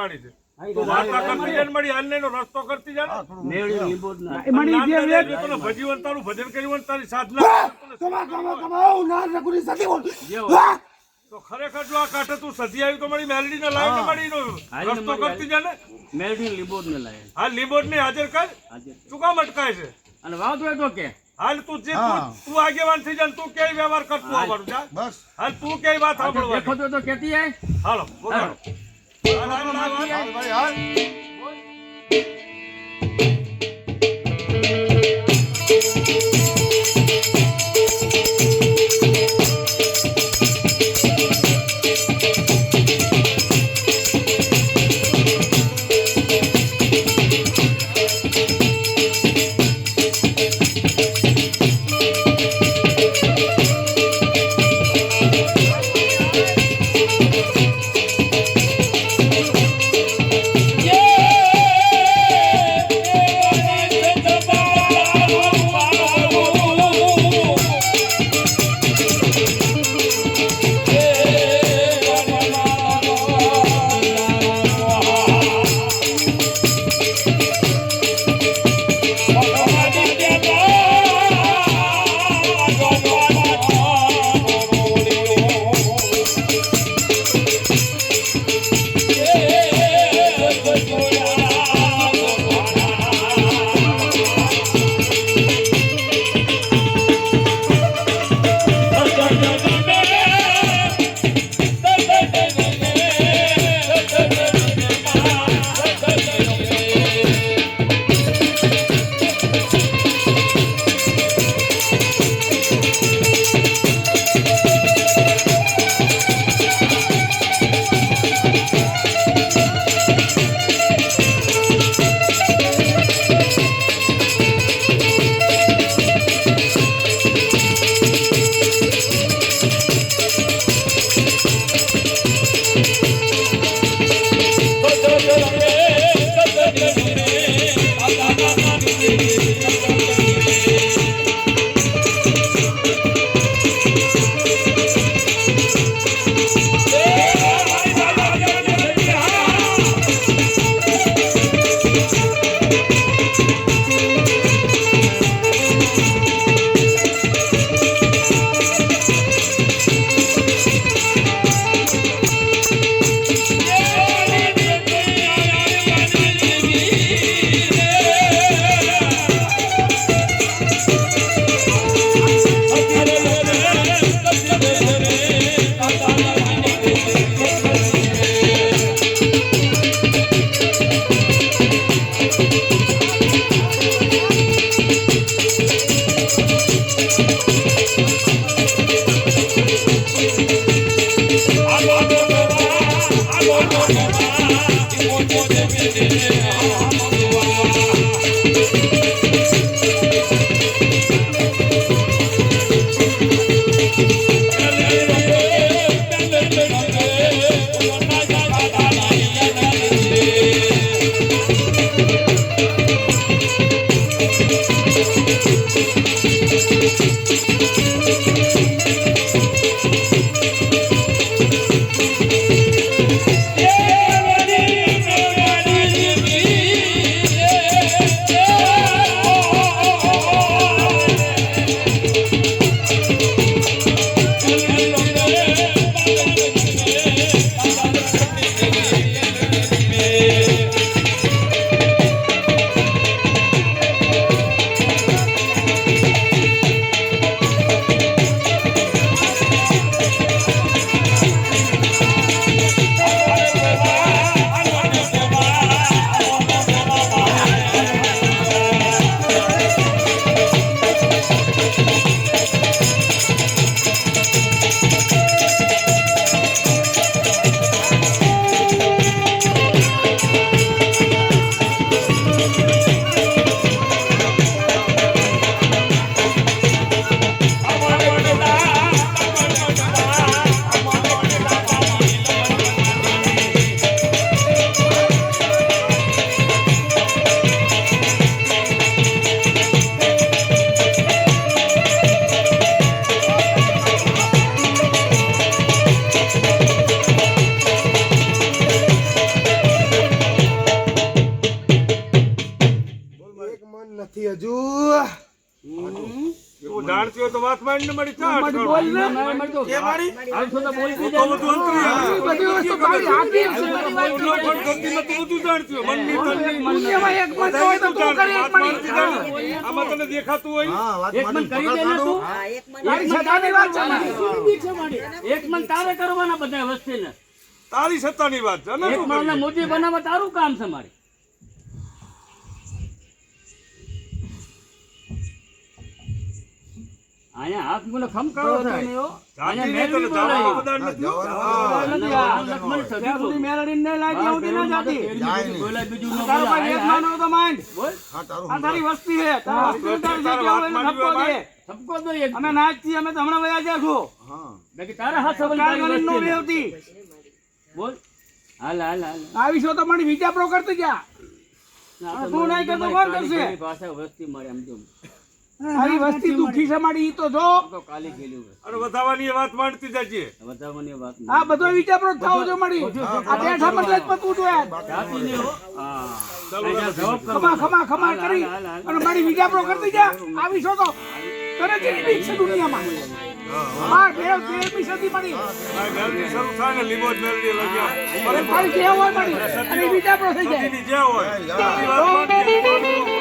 ઠેકાણી છે તું વાર્તા કરતી જાય મળી હાલનેનો રસ્તો કરતી જાય મેળી લીંબુ જ ના મણી જે વેદ તને ભજીવન તારું ભજન કર્યું તારી સાધના તો ખરેખર જો આ કાંઠે તું સધી આવી તો મળી મેલડી ને લાવી ને મળી રસ્તો કરતી જાય ને મેળી લીંબુ જ ને લાય હાલ લીંબોડ ને હાજર કર તું કામ અટકાય છે અને વાવ તો કે હાલ તું જે તું આગેવાન થઈ જાય તું કેવી વ્યવહાર કરતું આવવાનું જા બસ હાલ તું કેવી વાત સાંભળવા દેખો તો કેતી આય હાલો બોલો ભાઈ હાલ તું જાણતી હોય તો વાત માંડીને મળી ચા બોલ ને. હાલ તો બોલતી તો બધું અંતરી આ બધી વસ્તુ તારી હાથી છે. બધું જાણતી હોય મનની તનની દુનિયામાં એક મન હોય તો તું કરી એક મણ. આમાં તને દેખાતું હોય એક મન કરી દે ને તું તારી સત્તાની વાત છે મારી. એક મન તારે કરવાના બધા વસ્તીને તારી સત્તાની વાત છે ને એક તું મણને કરી. મોદી બનાવવા તારું કામ છે મારે અહીંયા હાથ મને ખમકારો થાય જાતિ નહીં તને જાણવા બધા નથી. લક્ષ્મણ ત્યાં સુધી મેલડીને નહીં લાગી આવતી ના જાતી. બોલાય બીજું ન તારો ભાઈ એક બોલાય માનો તો માંડ. બોલ આ તારી વસ્તી છે. તારી વસ્તી તારી જગ્યા હોય એટલે ઠપકો દે. સબકો દો એક અમે નાચ છીએ, અમે તો હમણાં વયા ગયા છો. બાકી તારા હાથ સંબંધ કાલ તારી ગણીને નો વસ્તીને. રહેતી. બોલ હાલ હાલ હાલ આવીશો તો મારી વિચારો કરતી જા. ના, તું નહીં કરતો કોણ કરશે? કાલી પાસે વસ્તી મળે એમ જો તારી વસ્તી દુખી છે મારી, ઈ તો જો. તો કાલી ગયેલું અને વધાવાની એ વાત માંડતી જજે. વધારવાની વાત આ બધો વિચારો જ થાવો જો મારી. આ બેઠા મતલબ જ પતવું જોઈએ. જાતિ ને હો હા અહીંયા જવાબ કરો ખમા ખમા ખમા કરી અને મારી વિચારો કરતી જા. આવીશો તો તને જેની બીક છે દુનિયામાં. હા, બે સદી મારી. આ મેલડી શરૂ થાય ને લીંબો જ મેલડી લાગ્યા. તારી જે હોય મારી અને વિચારો થઈ જાય. સતીની જે હોય બધી વાત માંડતી.